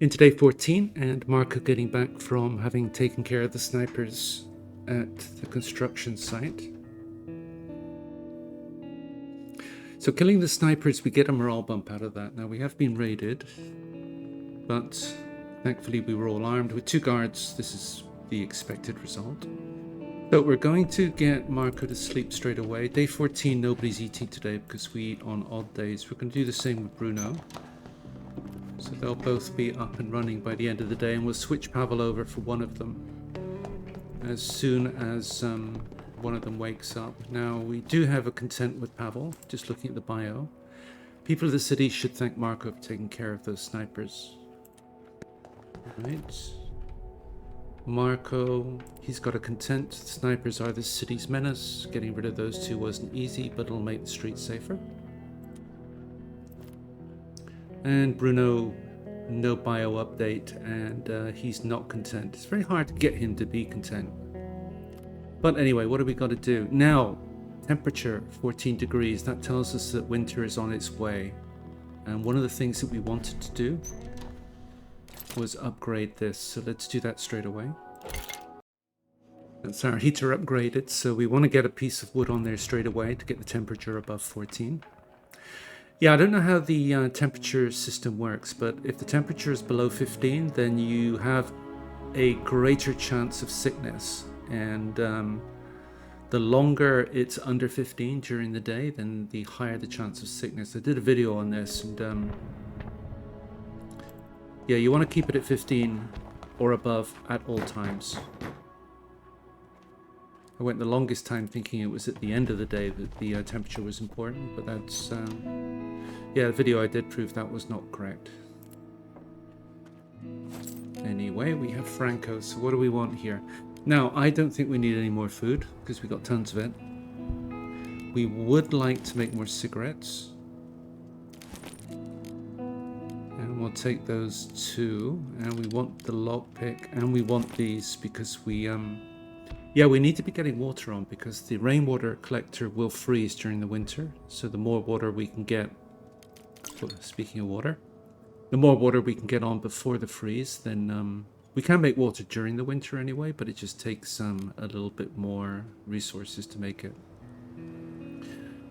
Into day 14, and Marko getting back from having taken care of the snipers at the construction site. So killing the snipers, we get a morale bump out of that. Now we have been raided, but thankfully we were all armed with 2 guards. This is the expected result. So we're going to get Marko to sleep straight away. Day 14, nobody's eating today because we eat on odd days. We're going to do the same with Bruno. So they'll both be up and running by the end of the day, and we'll switch Pavle over for one of them as soon as one of them wakes up. Now, we do have a content with Pavle, just looking at the bio. People of the city should thank Marko for taking care of those snipers. Right. Marko, he's got a content. Snipers are the city's menace. Getting rid of those 2 wasn't easy, but it'll make the streets safer. And Bruno, no bio update, and he's not content. It's very hard to get him to be content. But anyway, what do we got to do? Now, temperature 14 degrees. That tells us that winter is on its way. And one of the things that we wanted to do was upgrade this. So let's do that straight away. That's our heater upgraded. So we want to get a piece of wood on there straight away to get the temperature above 14. Yeah, I don't know how the temperature system works, but if the temperature is below 15, then you have a greater chance of sickness. And the longer it's under 15 during the day, then the higher the chance of sickness. I did a video on this, and yeah, you want to keep it at 15 or above at all times. I went the longest time thinking it was at the end of the day that the temperature was important, but that's, yeah, the video I did prove that was not correct. Anyway, we have Franco, so what do we want here? Now, I don't think we need any more food, because we got tons of it. We would like to make more cigarettes. And we'll take those 2, and we want the lockpick, and we want these because we, yeah, we need to be getting water on because the rainwater collector will freeze during the winter. So the more water we can get, speaking of water, the more water we can get on before the freeze, then we can make water during the winter anyway, but it just takes a little bit more resources to make it.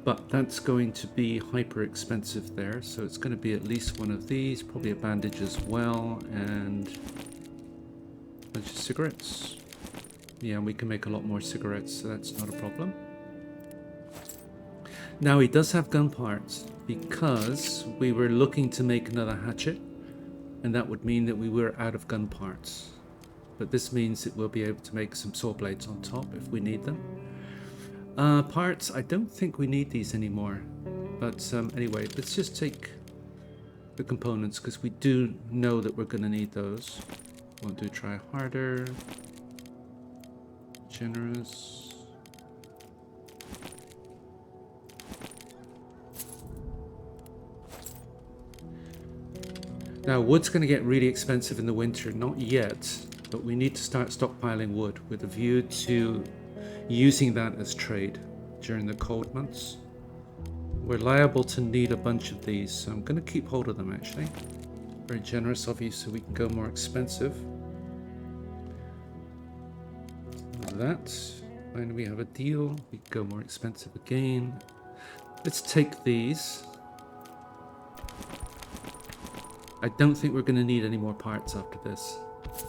But that's going to be hyper expensive there, so it's going to be at least one of these, probably a bandage as well, and a bunch of cigarettes. Yeah, we can make a lot more cigarettes, so that's not a problem. Now he does have gun parts because we were looking to make another hatchet, and that would mean that we were out of gun parts. But this means that we'll be able to make some saw blades on top if we need them. Parts, I don't think we need these anymore. But anyway, let's just take the components because we do know that we're going to need those. We'll do try harder. Generous. Now, wood's going to get really expensive in the winter. Not yet, but we need to start stockpiling wood with a view to using that as trade during the cold months. We're liable to need a bunch of these, so I'm going to keep hold of them actually. Very generous of you, so we can go more expensive. That. When we have a deal, we go more expensive again. Let's take these. I don't think we're going to need any more parts after this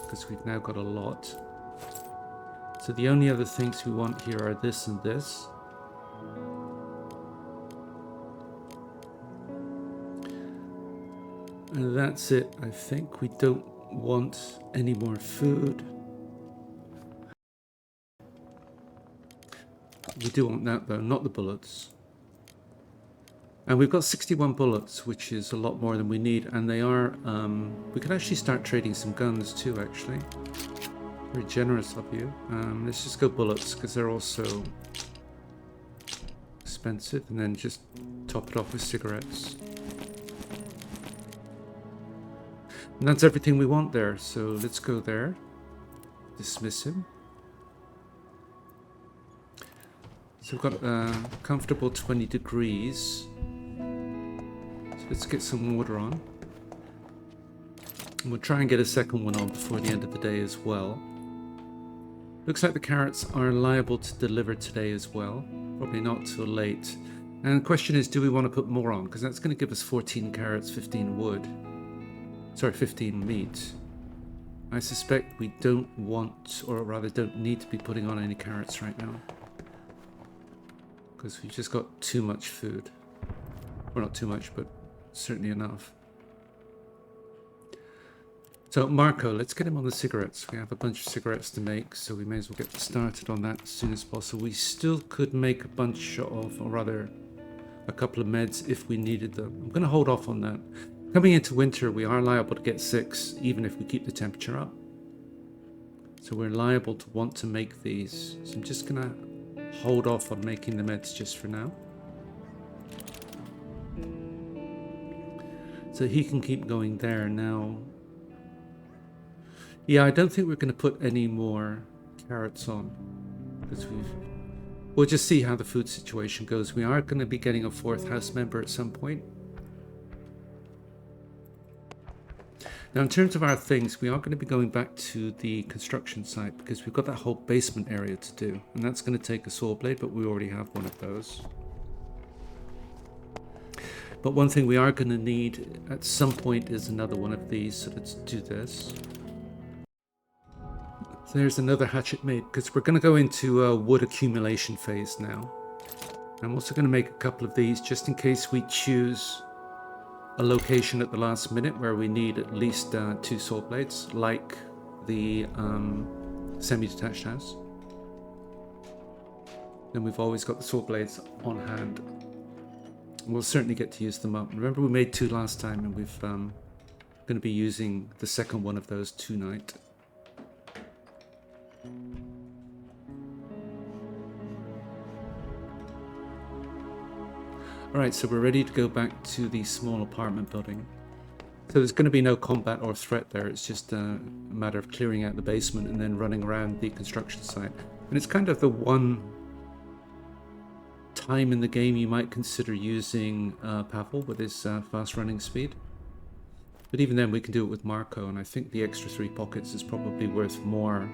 because we've now got a lot. So the only other things we want here are this and this. And that's it, I think. We don't want any more food. We do want that though, not the bullets. And we've got 61 bullets, which is a lot more than we need. And they are, we could actually start trading some guns too, actually. Very generous of you. Let's just go bullets, because they're also expensive. And then just top it off with cigarettes. And that's everything we want there. So let's go there. Dismiss him. So we've got a comfortable 20 degrees. So let's get some water on. And we'll try and get a second one on before the end of the day as well. Looks like the carrots are liable to deliver today as well. Probably not till late. And the question is, do we want to put more on? Because that's going to give us 14 carrots, 15 wood. Sorry, 15 meat. I suspect we don't want, or rather don't need to be putting on any carrots right now. Because we've just got too much food. Well, not too much, but certainly enough. So Marko, let's get him on the cigarettes. We have a bunch of cigarettes to make, so we may as well get started on that as soon as possible. We still could make a bunch of, or rather, a couple of meds if we needed them. I'm going to hold off on that. Coming into winter, we are liable to get sick, even if we keep the temperature up. So we're liable to want to make these. So I'm just going to hold off on making the meds just for now. So he can keep going there now. Yeah, I don't think we're going to put any more carrots on, because we'll just see how the food situation goes. We are going to be getting a fourth house member at some point. Now, in terms of our things, we are going to be going back to the construction site because we've got that whole basement area to do, and that's going to take a saw blade, but we already have one of those. But one thing we are going to need at some point is another one of these, so let's do this. So there's another hatchet made, because we're going to go into a wood accumulation phase now. I'm also going to make a couple of these just in case we choose a location at the last minute where we need at least 2 saw blades, like the semi-detached house. Then we've always got the saw blades on hand. We'll certainly get to use them up. Remember, we made 2 last time, and we've going to be using the second one of those tonight. Alright, so we're ready to go back to the small apartment building. So there's going to be no combat or threat there, it's just a matter of clearing out the basement and then running around the construction site. And it's kind of the one time in the game you might consider using Pavle with his fast running speed. But even then we can do it with Marko, and I think the extra 3 pockets is probably worth more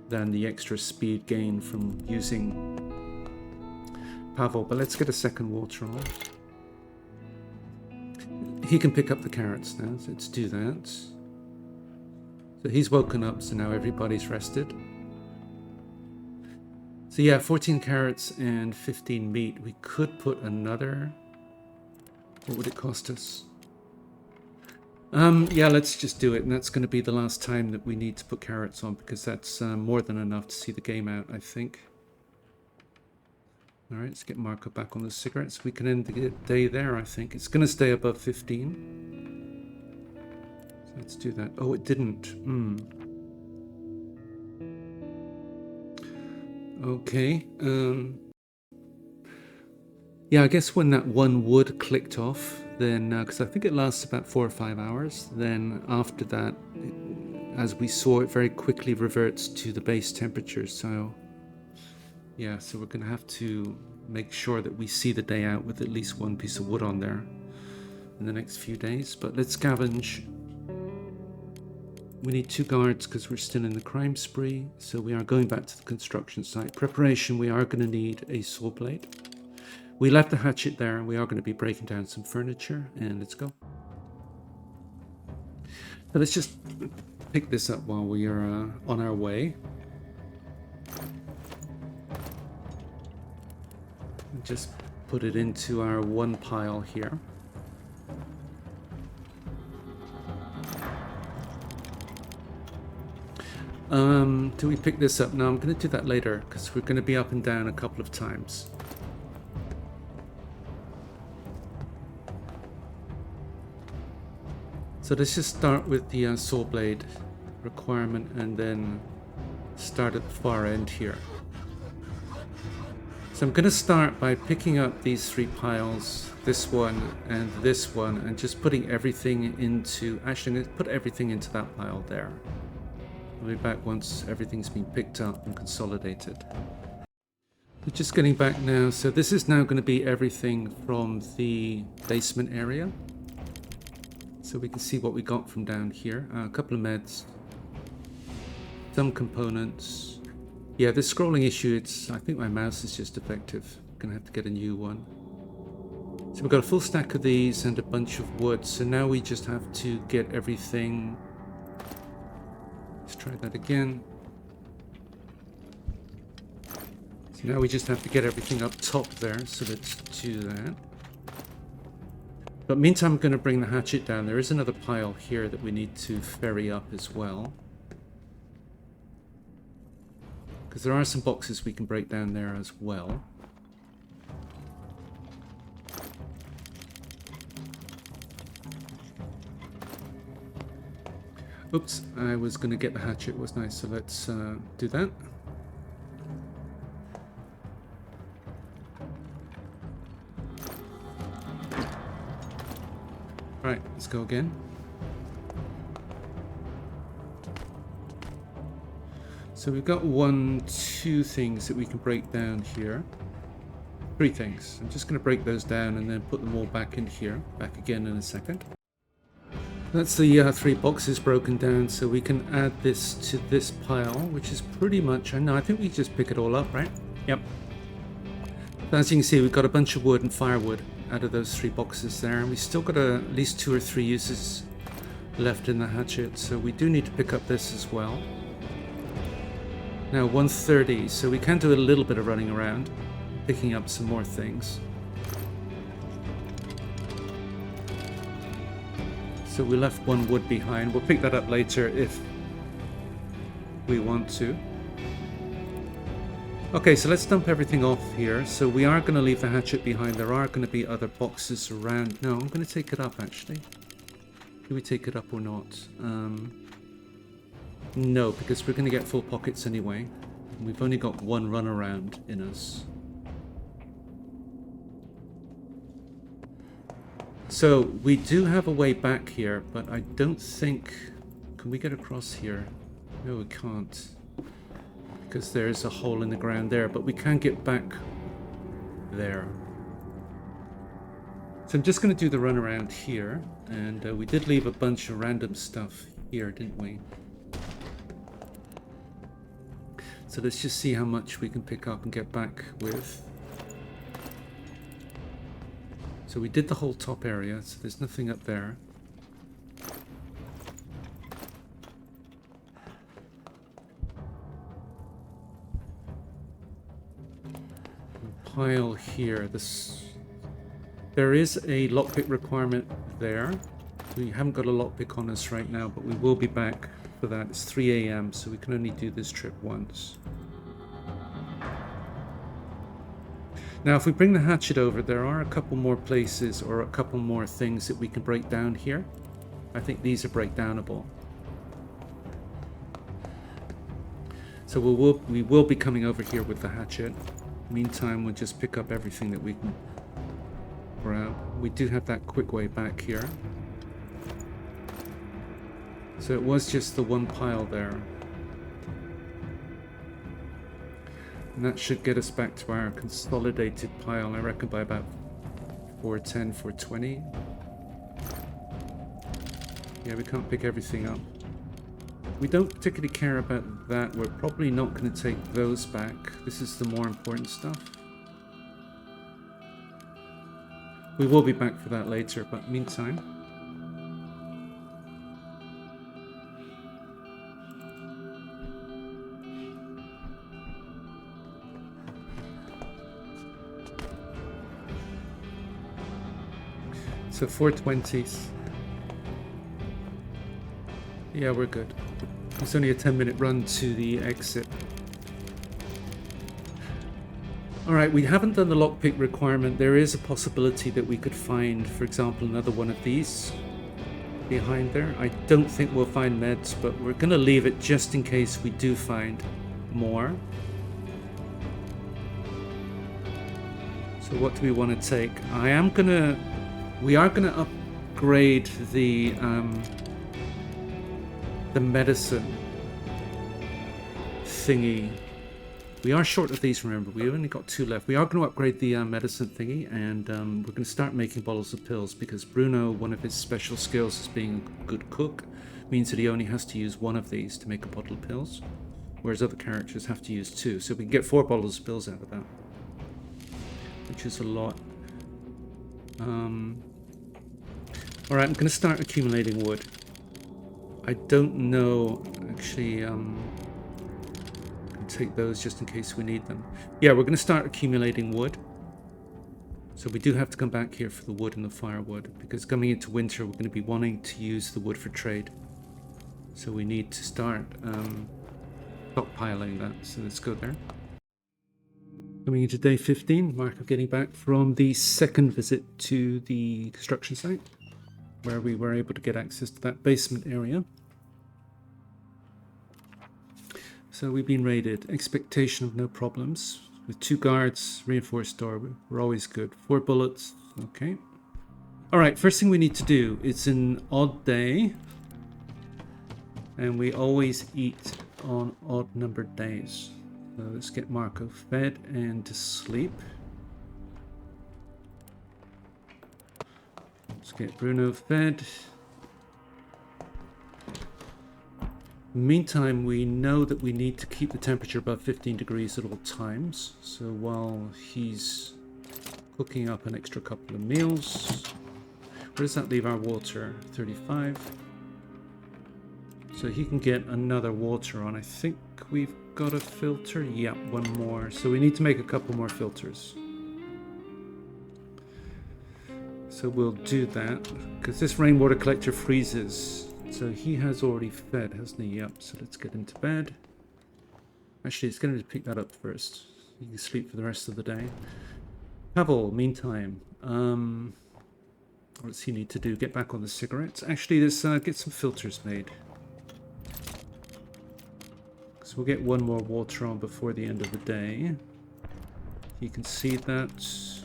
than the extra speed gain from using Pavle. But let's get a second water on. He can pick up the carrots now, so let's do that. So he's woken up, so now everybody's rested. So yeah, 14 carrots and 15 meat. We could put another. What would it cost us? Yeah, let's just do it, and that's going to be the last time that we need to put carrots on, because that's more than enough to see the game out, I think. Alright, let's get Marko back on the cigarettes. We can end the day there, I think. It's going to stay above 15. So let's do that. Oh, it didn't. Okay. Yeah, I guess when that one wood clicked off, then, because I think it lasts about 4 or 5 hours, then after that, as we saw, it very quickly reverts to the base temperature. So yeah, so we're going to have to make sure that we see the day out with at least 1 piece of wood on there in the next few days. But let's scavenge. We need 2 guards because we're still in the crime spree. So we are going back to the construction site. Preparation, we are going to need a saw blade. We left the hatchet there, and we are going to be breaking down some furniture, and let's go. So let's just pick this up while we are on our way. Just put it into our one pile here. Do we pick this up? No, I'm going to do that later because we're going to be up and down a couple of times. So let's just start with the saw blade requirement and then start at the far end here. So I'm going to start by picking up these 3 piles, this one and just putting everything into, actually I'm going to put everything into that pile there. I'll be back once everything's been picked up and consolidated. We're just getting back now, so this is now going to be everything from the basement area. So we can see what we got from down here. A couple of meds. Some components. Yeah, the scrolling issue, I think my mouse is just defective. Gonna have to get a new one. So we've got a full stack of these and a bunch of wood. So now we just have to get everything. Let's try that again. So now we just have to get everything up top there. So let's do that. But meantime, I'm going to bring the hatchet down. There is another pile here that we need to ferry up as well. Because there are some boxes we can break down there as well. Oops, I was going to get the hatchet, wasn't I? So let's do that. Right, let's go again. So we've got 1, 2 things that we can break down here. 3 things. I'm just going to break those down and then put them all back in here. Back again in a second. That's the 3 boxes broken down, so we can add this to this pile, which is pretty much, I think we just pick it all up, right? Yep. So as you can see, we've got a bunch of wood and firewood out of those 3 boxes there, and we still got at least 2 or 3 uses left in the hatchet, so we do need to pick up this as well. Now 1:30, so we can do a little bit of running around, picking up some more things. So we left 1 wood behind. We'll pick that up later if we want to. Okay, so let's dump everything off here. So we are going to leave the hatchet behind. There are going to be other boxes around. No, I'm going to take it up actually. Do we take it up or not? No, because we're going to get full pockets anyway. We've only got 1 run around in us. So we do have a way back here, but I don't think... Can we get across here? No, we can't. Because there's a hole in the ground there, but we can get back there. So I'm just going to do the run around here. And we did leave a bunch of random stuff here, didn't we? So let's just see how much we can pick up and get back with. So we did the whole top area, so there's nothing up there. Pile here. There is a lockpick requirement there. We haven't got a lockpick on us right now, but we will be back for that. It's 3 a.m., so we can only do this trip once. Now, if we bring the hatchet over, there are a couple more places or a couple more things that we can break down here. I think these are breakdownable. So we will be coming over here with the hatchet. Meantime, we'll just pick up everything that we can grab. We do have that quick way back here. So it was just the 1 pile there. And that should get us back to our consolidated pile, I reckon, by about 410, 420. Yeah, we can't pick everything up. We don't particularly care about that. We're probably not going to take those back. This is the more important stuff. We will be back for that later, but meantime... So 420s. Yeah, we're good. It's only a 10-minute run to the exit. Alright, we haven't done the lockpick requirement. There is a possibility that we could find, for example, another one of these behind there. I don't think we'll find meds, but we're going to leave it just in case we do find more. So what do we want to take? We are going to upgrade the medicine thingy We are short of these, remember. We only got 2 left. We are going to upgrade the medicine thingy, and we're going to start making bottles of pills, because Bruno, one of his special skills is being a good cook, means that he only has to use 1 of these to make a bottle of pills, whereas other characters have to use 2. So we can get 4 bottles of pills out of that, which is a lot. Alright, I'm going to start accumulating wood. I don't know, actually, take those just in case we need them. Yeah, we're going to start accumulating wood. So we do have to come back here for the wood and the firewood, because coming into winter we're going to be wanting to use the wood for trade. So we need to start stockpiling that. So let's go there. Coming into day 15, Marko getting back from the second visit to the construction site, where we were able to get access to that basement area. So we've been raided. Expectation of no problems. With 2 guards, reinforced door. We're always good. 4 bullets. Okay. Alright, first thing we need to do, it's an odd day. And we always eat on odd numbered days. So let's get Marko fed and to sleep. Let's get Bruno fed. Meantime, we know that we need to keep the temperature above 15 degrees at all times. So while he's cooking up an extra couple of meals, where does that leave our water? 35. So he can get another water on. I think we've got a filter. Yeah, 1 more. So we need to make a couple more filters. So we'll do that, because this rainwater collector freezes. So he has already fed, hasn't he? Yep, so let's get him to bed. Actually, it's going to pick that up first. He can sleep for the rest of the day. Pavle, meantime, what does he need to do? Get back on the cigarettes? Actually, let's get some filters made. So we'll get 1 more water on before the end of the day. You can see that. So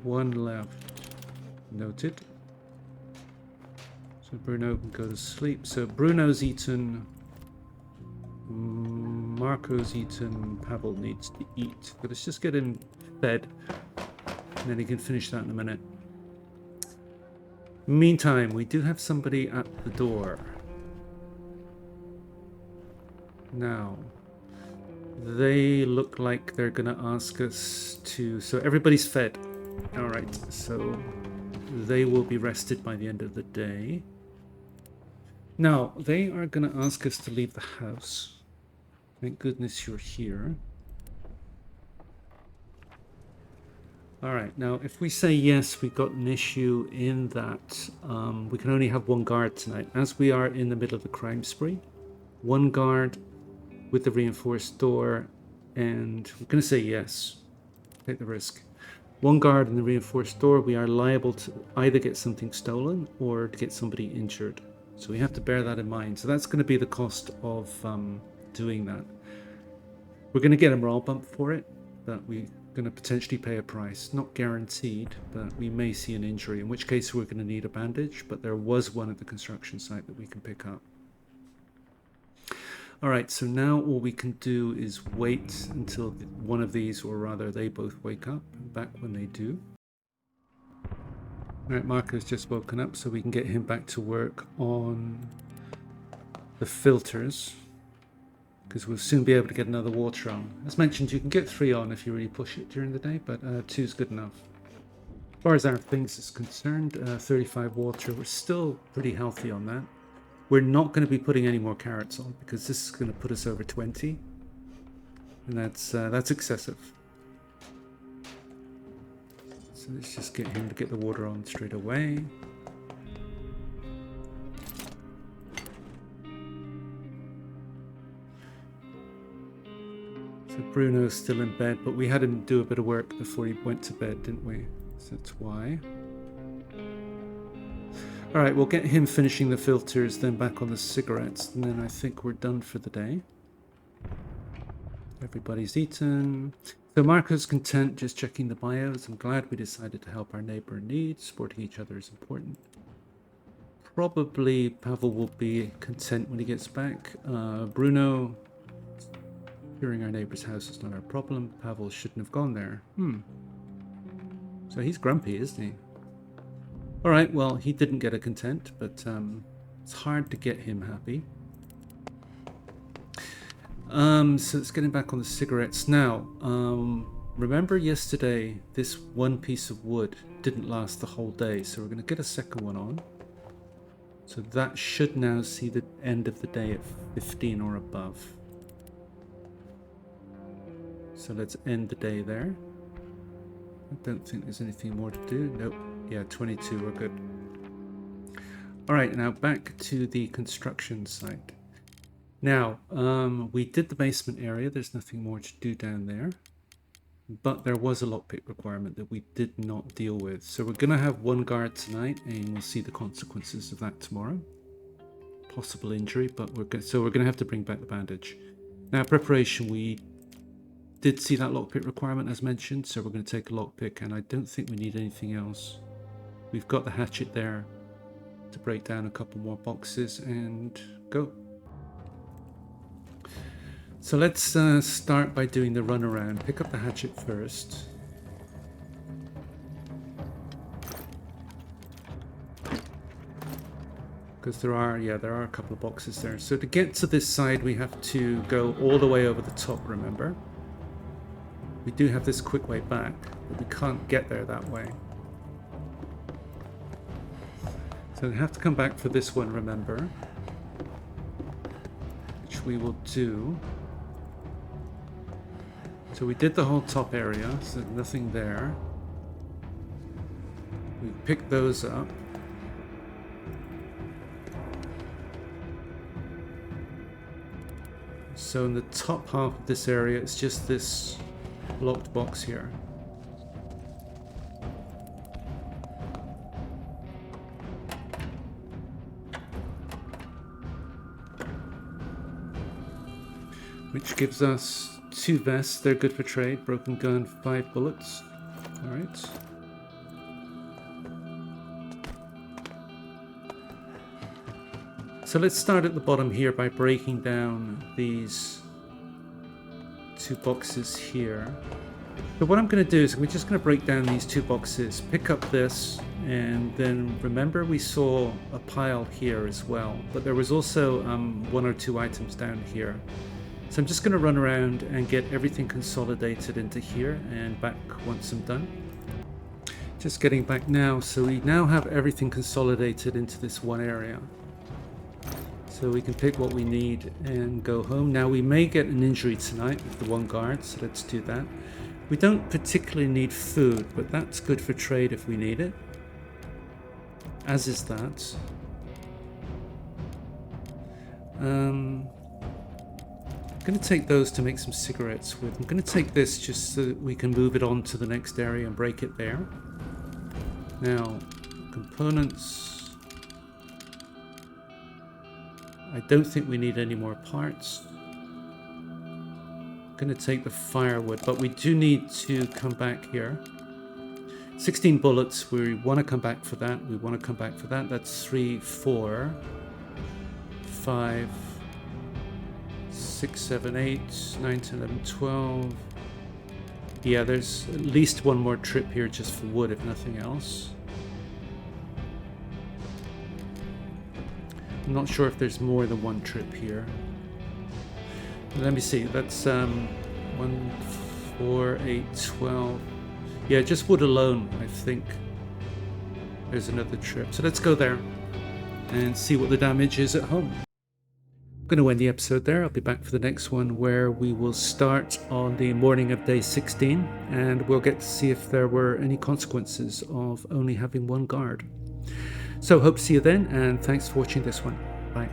1 left. Noted. So Bruno can go to sleep. So Bruno's eaten. Marko's eaten. Pavle needs to eat. But let's just get him fed. And then he can finish that in a minute. Meantime, we do have somebody at the door. Now, they look like they're going to ask us to... So everybody's fed. Alright, so they will be rested by the end of the day. Now, they are going to ask us to leave the house. Thank goodness you're here. Alright, now if we say yes, we've got an issue in that we can only have 1 guard tonight. As we are in the middle of the crime spree, 1 guard with the reinforced door, and we're going to say yes. Take the risk. 1 guard in the reinforced door, we are liable to either get something stolen or to get somebody injured. So we have to bear that in mind. So that's going to be the cost of doing that. We're going to get a morale bump for it, but we're going to potentially pay a price. Not guaranteed, but we may see an injury, in which case we're going to need a bandage, but there was one at the construction site that we can pick up. Alright, so now all we can do is wait until one of these, or rather they both wake up, back when they do. Alright, Marko's just woken up, so we can get him back to work on the filters, because we'll soon be able to get another water on. As mentioned, you can get 3 on if you really push it during the day, but 2 is good enough. As far as our things is concerned, 35 water, we're still pretty healthy on that. We're not going to be putting any more carrots on, because this is going to put us over 20, and that's excessive. So let's just get him to get the water on straight away. So Bruno's still in bed, but we had him do a bit of work before he went to bed, didn't we? So that's why. Alright, we'll get him finishing the filters, then back on the cigarettes, and then I think we're done for the day. Everybody's eaten. So Marko's content, just checking the bios. I'm glad we decided to help our neighbor in need. Supporting each other is important. Probably Pavle will be content when he gets back. Bruno Securing our neighbor's house is not our problem. Pavle shouldn't have gone there. So he's grumpy, isn't he? Alright, well, he didn't get a content, but it's hard to get him happy. So it's getting back on the cigarettes now. Remember yesterday, this one piece of wood didn't last the whole day, so we're going to get a second one on. So that should now see the end of the day at 15 or above. So let's end the day there. I don't think there's anything more to do. Nope. Yeah, 22, we're good. Alright, now back to the construction site. Now, we did the basement area. There's nothing more to do down there. But there was a lockpick requirement that we did not deal with. So we're going to have one guard tonight, and we'll see the consequences of that tomorrow. Possible injury, but we're going to have to bring back the bandage. Now, preparation, we did see that lockpick requirement as mentioned, so we're going to take a lockpick, and I don't think we need anything else. We've got the hatchet there to break down a couple more boxes and go. So let's start by doing the run around. Pick up the hatchet first. Because there are a couple of boxes there. So to get to this side, we have to go all the way over the top, remember? We do have this quick way back, but we can't get there that way. So we have to come back for this one, remember? Which we will do. So we did the whole top area, so nothing there. We picked those up. So in the top half of this area, it's just this locked box here. Which gives us 2 vests. They're good for trade. Broken gun, 5 bullets. Alright. So let's start at the bottom here by breaking down these 2 boxes here. So what I'm going to do is we're just going to break down these 2 boxes, pick up this, and then remember we saw a pile here as well, but there was also 1 or 2 items down here. So I'm just going to run around and get everything consolidated into here and back once I'm done. Just getting back now, so we now have everything consolidated into this one area. So we can pick what we need and go home. Now we may get an injury tonight with the one guard, so let's do that. We don't particularly need food, but that's good for trade if we need it. As is that. I'm going to take those to make some cigarettes with. I'm going to take this just so that we can move it on to the next area and break it there. Now, components. I don't think we need any more parts. I'm going to take the firewood, but we do need to come back here. 16 bullets. We want to come back for that. We want to come back for that. That's 3, 4, 5, 6, 7, 8, 9, 10, 11, 12. Yeah, there's at least one more trip here just for wood, if nothing else. I'm not sure if there's more than one trip here. Let me see. That's 1, 4, 8, 12. Yeah, just wood alone, I think. There's another trip. So let's go there and see what the damage is at home. I'm going to end the episode there. I'll be back for the next one where we will start on the morning of day 16 and we'll get to see if there were any consequences of only having one guard. So hope to see you then, and thanks for watching this one. Bye.